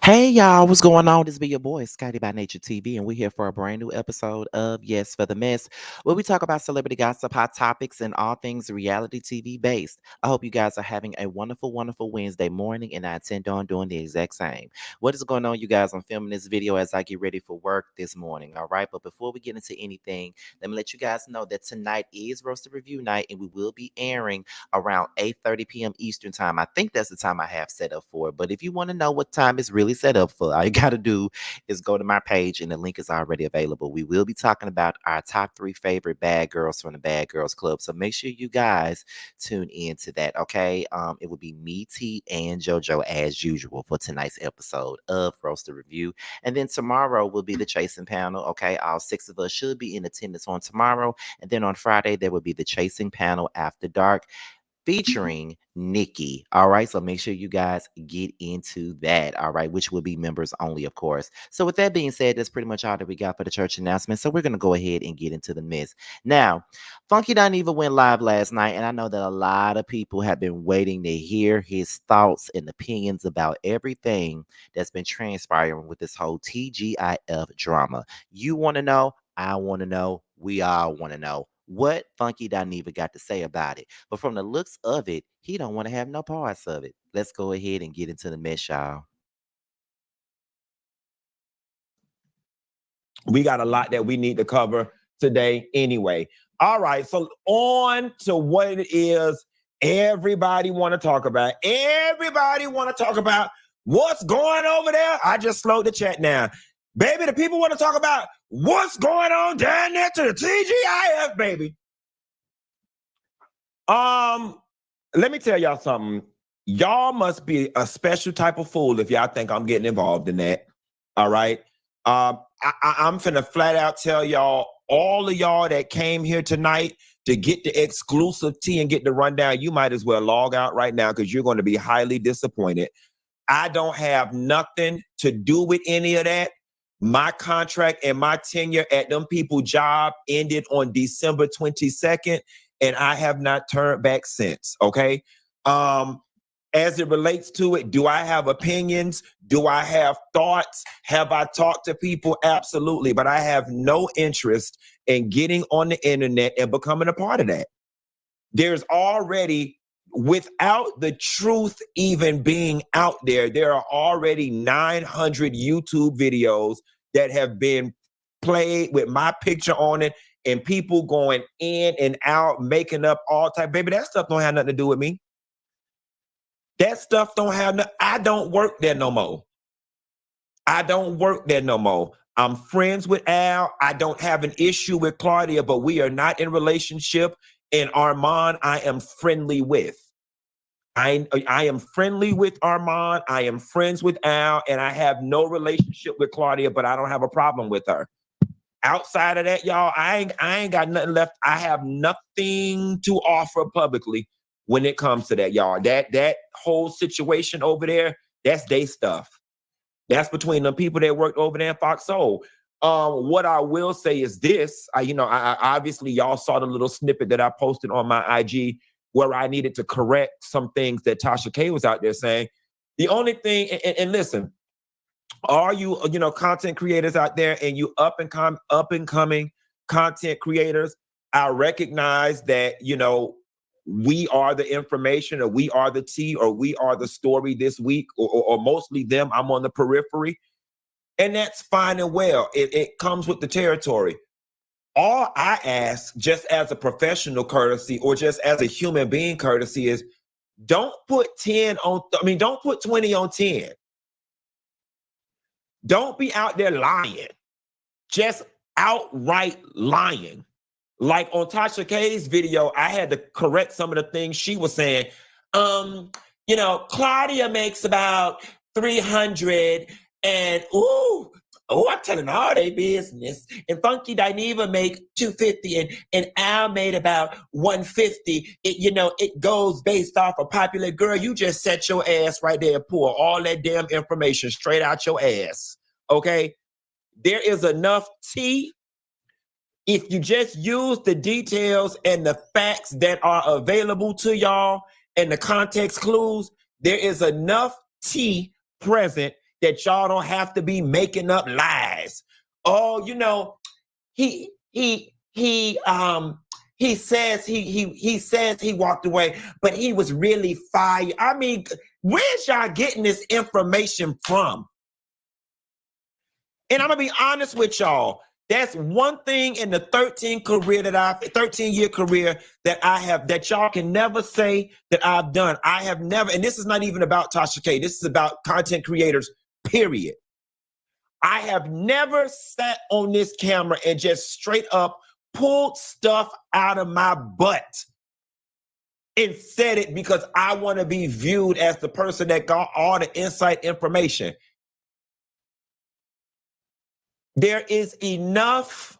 Hey y'all, what's going on? This be your boy Scotty by Nature TV, and we're here for a brand new episode of Yes for the Mess, where we talk about celebrity gossip, hot topics, and all things reality TV based. I hope you guys are having a wonderful, wonderful Wednesday morning, and I intend on doing the exact same. What is going on, you guys? I'm filming this video as I get ready for work this morning. All right, but before we get into anything, let me let you guys know that tonight is roasted review night, and we will be airing around 8:30 p.m. Eastern time. I think that's the time I have set up for it. But if you want to know what time it's really set up for, all you got to do is go to my page and the link is already available. We will be talking about our top three favorite bad girls from the Bad Girls Club. So make sure you guys tune in to that, okay? It will be me, T, and JoJo as usual for tonight's episode of Roast the Review. And then tomorrow will be the chasing panel, okay? All six of us should be in attendance on tomorrow. And then on Friday, there will be the chasing panel after dark featuring Nikki. All right. So make sure you guys get into that. All right. Which will be members only, of course. So with that being said, that's pretty much all that we got for the church announcement. So we're going to go ahead and get into the mess. Now, Funky Dineva went live last night, and I know that a lot of people have been waiting to hear his thoughts and opinions about everything that's been transpiring with this whole TGIF drama. You want to know? I want to know. We all want to know what Funky Dineva got to say about it. But from the looks of it, he don't want to have no parts of it. Let's go ahead and get into the mess, y'all. We got a lot that we need to cover today anyway. All right, so on to what it is everybody want to talk about. Everybody want to talk about what's going over there. I just slowed the chat down. Baby, the people want to talk about what's going on down there to the TGIF, baby. Let me tell y'all something. Y'all must be a special type of fool if y'all think I'm getting involved in that. All right. I'm finna flat out tell y'all, all of y'all that came here tonight to get the exclusive tea and get the rundown, you might as well log out right now because you're going to be highly disappointed. I don't have nothing to do with any of that. My contract and my tenure at them people job ended on December 22nd, and I have not turned back since. Okay. As it relates to it, do I have opinions? Do I have thoughts? Have I talked to people? Absolutely. But I have no interest in getting on the internet and becoming a part of that. There's already, without the truth even being out there are already 900 YouTube videos that have been played with my picture on it and people going in and out, making up all type. Baby, that stuff don't have nothing to do with me. That stuff don't have no, I don't work there no more. I don't work there no more. I'm friends with Al. I don't have an issue with Claudia, but we are not in relationship. And Armand, I am friendly with. I am friendly with Armand. I am friends with Al, and I have no relationship with Claudia, but I don't have a problem with her. Outside of that, y'all, I ain't got nothing left. I have nothing to offer publicly when it comes to that, y'all. That whole situation over there, that's their stuff. That's between the people that worked over there in Fox Soul. What I will say is this: I obviously y'all saw the little snippet that I posted on my IG where I needed to correct some things that Tasha K was out there saying. The only thing, and listen, are you content creators out there and you up and coming content creators? I recognize that we are the information, or we are the tea, or we are the story this week, or mostly them. I'm on the periphery, and that's fine and well. It comes with the territory. All I ask, just as a professional courtesy or just as a human being courtesy, is don't put 10 on. Don't put 20 on 10. Don't be out there lying, just outright lying. Like on Tasha K's video, I had to correct some of the things she was saying. Claudia makes about 300 and I'm telling all they business. And Funky Dineva make 250 and Al made about 150. It goes based off a popular girl. You just set your ass right there and pull all that damn information straight out your ass. Okay? There is enough tea. If you just use the details and the facts that are available to y'all and the context clues, there is enough tea present that y'all don't have to be making up lies. Oh, he says he says he walked away, but he was really fired. I mean, where's y'all getting this information from? And I'm gonna be honest with y'all. That's one thing in the 13-year career that I have that y'all can never say that I've done. I have never, and this is not even about Tasha K. This is about content creators, period. I have never sat on this camera and just straight up pulled stuff out of my butt and said it because I want to be viewed as the person that got all the inside information. There is enough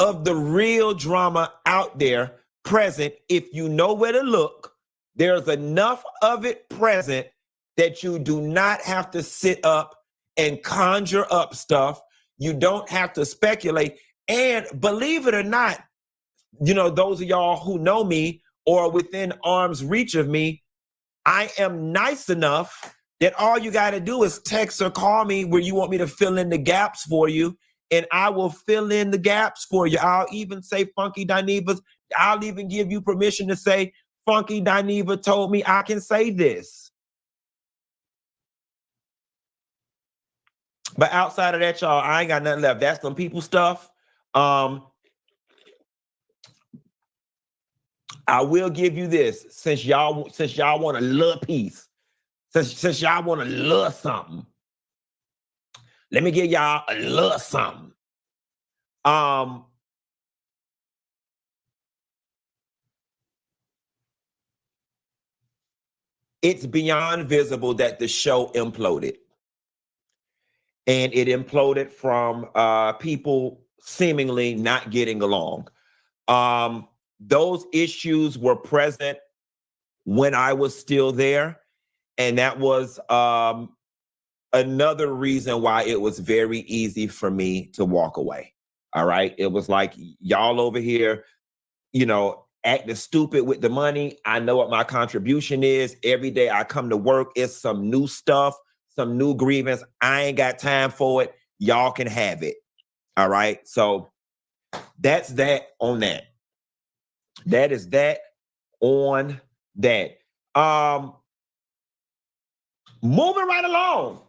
of the real drama out there present. If you know where to look, there's enough of it present that you do not have to sit up and conjure up stuff. You don't have to speculate. And believe it or not, those of y'all who know me or within arm's reach of me, I am nice enough that all you got to do is text or call me where you want me to fill in the gaps for you, and I will fill in the gaps for you. I'll even say Funky Dineva. I'll even give you permission to say Funky Dineva told me I can say this. But outside of that, y'all, I ain't got nothing left. That's some people stuff. I will give you this, since y'all want a little piece, since y'all want a little something. Let me give y'all a little something. It's beyond visible that the show imploded. And it imploded from people seemingly not getting along. Those issues were present when I was still there. And that was another reason why it was very easy for me to walk away. All right. It was like, y'all over here, acting stupid with the money. I know what my contribution is. Every day I come to work, it's some new stuff, some new grievance. I ain't got time for it. Y'all can have it. All right. So that's that on that. That is that on that. Moving right along,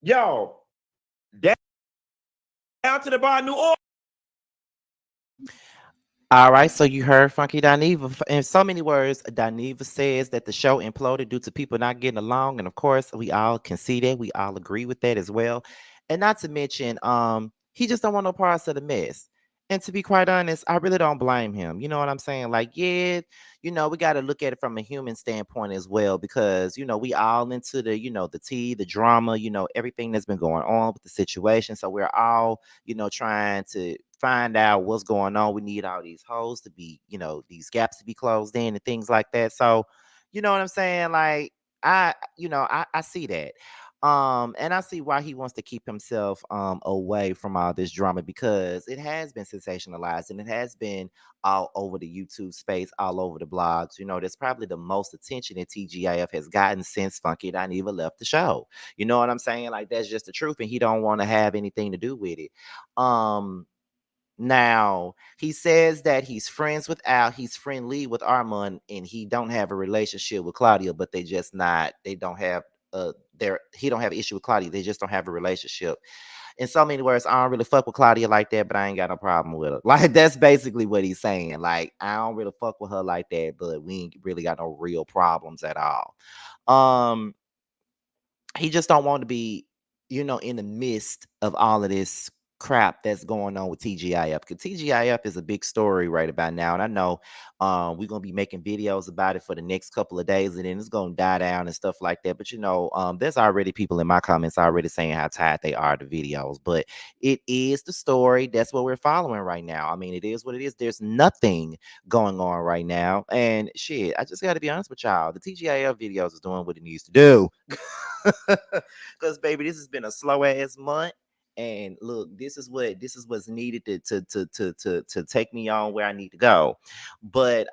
yo, down to the bar, New Orleans. All right, so you heard Funky Dineva. In so many words, Dineva says that the show imploded due to people not getting along. And of course, we all can see that. We all agree with that as well. And not to mention, he just don't want no parts of the mess. And to be quite honest, I really don't blame him. You know what I'm saying? Like, yeah, we got to look at it from a human standpoint as well, because, we all into the, the tea, the drama, everything that's been going on with the situation. So we're all, trying to find out what's going on. We need all these holes to be, these gaps to be closed in and things like that. So, you know what I'm saying? Like, I see that. And I see why he wants to keep himself away from all this drama, because it has been sensationalized and it has been all over the YouTube space, all over the blogs. That's probably the most attention that TGIF has gotten since Funky Dineva left the show. You know what I'm saying? Like, that's just the truth, and he don't want to have anything to do with it. Now he says that he's friends with Al, he's friendly with Armand, and he don't have a relationship with Claudia, but they just not, they don't have he don't have an issue with Claudia, they just don't have a relationship. In so many words, I don't really fuck with Claudia like that, but I ain't got no problem with her. Like, that's basically what he's saying. Like, I don't really fuck with her like that, but we ain't really got no real problems at all. He just don't want to be, in the midst of all of this crap that's going on with TGIF, because TGIF is a big story right about now. And I know we're gonna be making videos about it for the next couple of days, and then it's gonna die down and stuff like that. But there's already people in my comments already saying how tired they are of the videos. But it is the story. That's what we're following right now. I mean, it is what it is. There's nothing going on right now. And shit, I just gotta be honest with y'all. The TGIF videos is doing what it needs to do. Because baby, this has been a slow ass month. And look, this is what's needed to take me on where I need to go. But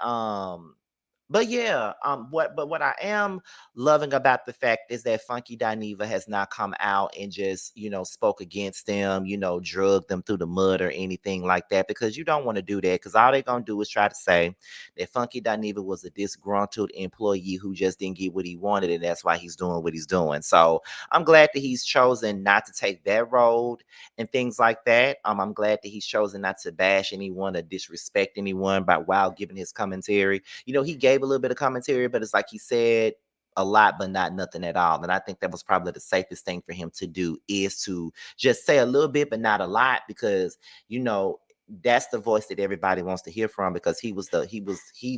But yeah, what I am loving about the fact is that Funky Dineva has not come out and just, spoke against them, drug them through the mud or anything like that, because you don't want to do that, because all they're gonna do is try to say that Funky Dineva was a disgruntled employee who just didn't get what he wanted, and that's why he's doing what he's doing. So I'm glad that he's chosen not to take that road and things like that. I'm glad that he's chosen not to bash anyone or disrespect anyone by while giving his commentary. He gave a little bit of commentary, but it's like he said a lot, but not nothing at all. And I think that was probably the safest thing for him to do, is to just say a little bit, but not a lot, because you know that's the voice that everybody wants to hear from, because he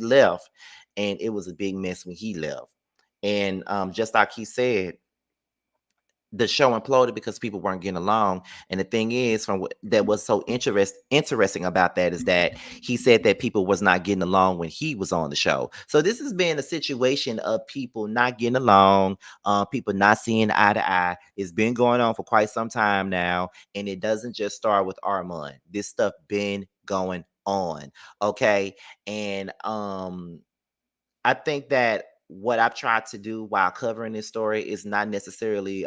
left, and it was a big mess when he left. And just like he said, the show imploded because people weren't getting along. And the thing is, from what that was so interesting about that, is that he said that people was not getting along when he was on the show. So this has been a situation of people not getting along, people not seeing eye to eye. It's been going on for quite some time now, and it doesn't just start with Armand. This stuff been going on, okay? And I think that what I've tried to do while covering this story is not necessarily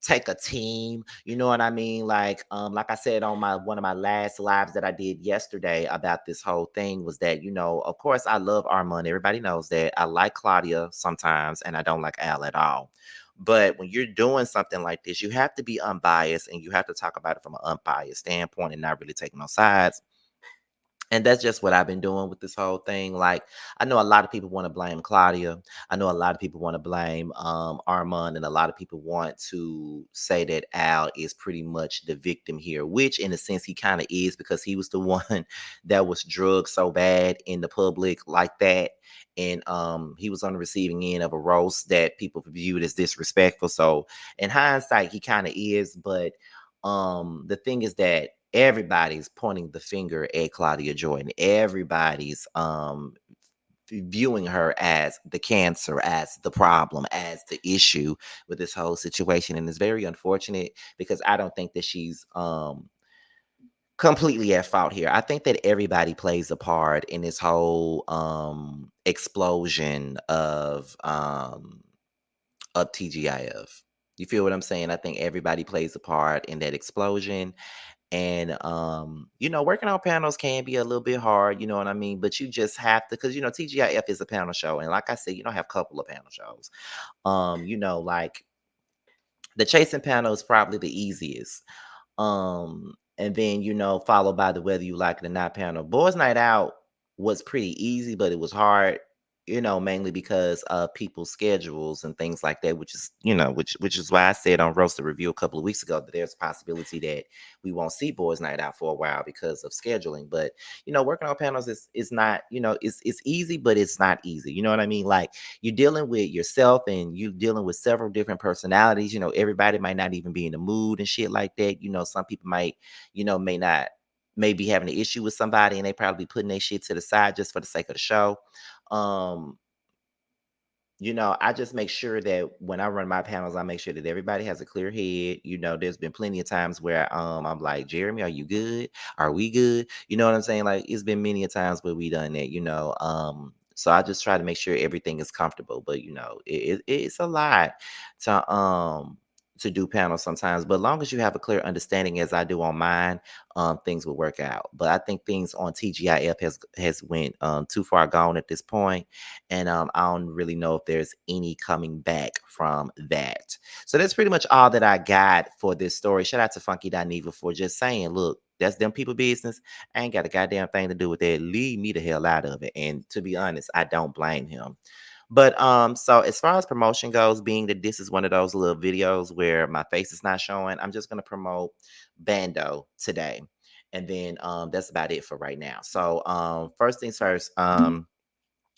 take a team, you know what I mean? Like I said on my one of my last lives that I did yesterday about this whole thing, was that, of course I love Armand. Everybody knows that. I like Claudia sometimes and I don't like Al at all. But when you're doing something like this, you have to be unbiased, and you have to talk about it from an unbiased standpoint and not really taking no sides. And that's just what I've been doing with this whole thing. Like, I know a lot of people want to blame Claudia. I know a lot of people want to blame Armand, and a lot of people want to say that Al is pretty much the victim here, which in a sense he kind of is, because he was the one that was drugged so bad in the public like that. And he was on the receiving end of a roast that people viewed as disrespectful. So in hindsight, he kind of is, but the thing is that everybody's pointing the finger at Claudia Jordan. Everybody's viewing her as the cancer, as the problem, as the issue with this whole situation. And it's very unfortunate, because I don't think that she's completely at fault here. I think that everybody plays a part in this whole explosion of TGIF. You feel what I'm saying? I think everybody plays a part in that explosion. And working on panels can be a little bit hard, you know what I mean? But you just have to, because TGIF is a panel show. And like I said, you don't have a couple of panel shows. Like the chasing panel is probably the easiest. And then, followed by the whether you like it or not panel. Boys Night Out was pretty easy, but it was hard, mainly because of people's schedules and things like that, which is, which is why I said on Roast the Review a couple of weeks ago that there's a possibility that we won't see Boys Night Out for a while because of scheduling. But working on panels is not, it's easy, but it's not easy. You know what I mean? Like, you're dealing with yourself, and you're dealing with several different personalities. Everybody might not even be in the mood and shit like that. Some people might, may not, may be having an issue with somebody, and they probably putting their shit to the side just for the sake of the show. Um, I just make sure that when I run my panels, I make sure that everybody has a clear head. There's been plenty of times where I'm like, Jeremy, are you good? Are we good? You know what I'm saying? Like, it's been many a times where we done that, so I just try to make sure everything is comfortable. But it's a lot to to do panels sometimes. But long as you have a clear understanding, as I do on mine, things will work out. But I think things on TGIF has went too far gone at this point, and I don't really know if there's any coming back from that. So that's pretty much all that I got for this story. Shout out to Funky Dineva for just saying, look, that's them people business. I ain't got a goddamn thing to do with that. Leave me the hell out of it. And to be honest, I don't blame him. But so as far as promotion goes, being that this is one of those little videos where my face is not showing, I'm just gonna promote Bando today. And then that's about it for right now. So first things first,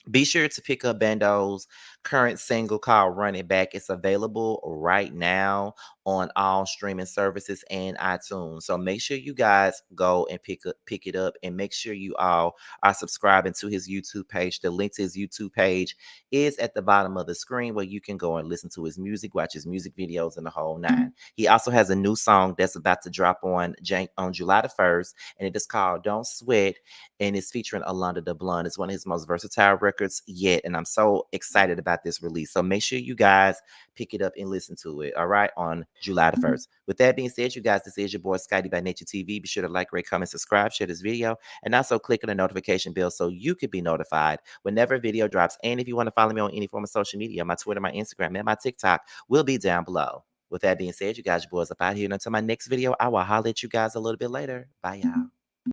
be sure to pick up Bando's current single called Run It Back. It's available right now on all streaming services and iTunes. So make sure you guys go and pick it up, and make sure you all are subscribing to his YouTube page. The link to his YouTube page is at the bottom of the screen, where you can go and listen to his music, watch his music videos, and the whole nine. He also has a new song that's about to drop on July the 1st, and it is called Don't Sweat, and it's featuring Alonda the Blonde. It's one of his most versatile records yet, and I'm so excited about this release. So make sure you guys pick it up and listen to it. All right, on July the Mhm. 1st. With that being said, you guys, this is your boy Scotty by Nature TV. Be sure to like, rate, comment, subscribe, share this video, and also click on the notification bell so you could be notified whenever a video drops. And if you want to follow me on any form of social media, my Twitter, my Instagram, and my TikTok will be down below. With that being said, you guys, your boys up out here. And until my next video, I will holler at you guys a little bit later. Bye, y'all. Mhm.